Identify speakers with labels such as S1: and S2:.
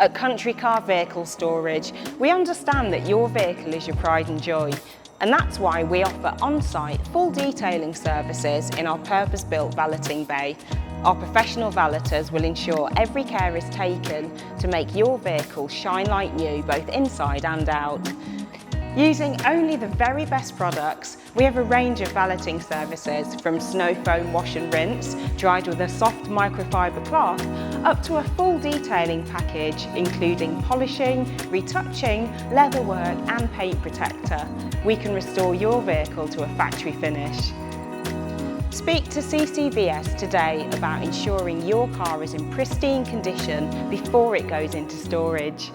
S1: At Country Car Vehicle Storage, we understand that your vehicle is your pride and joy, and that's why we offer on-site full detailing services in our purpose-built valeting bay. Our professional valeters will ensure every care is taken to make your vehicle shine like new, both inside and out. Using only the very best products, we have a range of valeting services from snow foam wash and rinse, dried with a soft microfiber cloth, up to a full detailing package including polishing, retouching, leatherwork and paint protector. We can restore your vehicle to a factory finish. Speak to CCVS today about ensuring your car is in pristine condition before it goes into storage.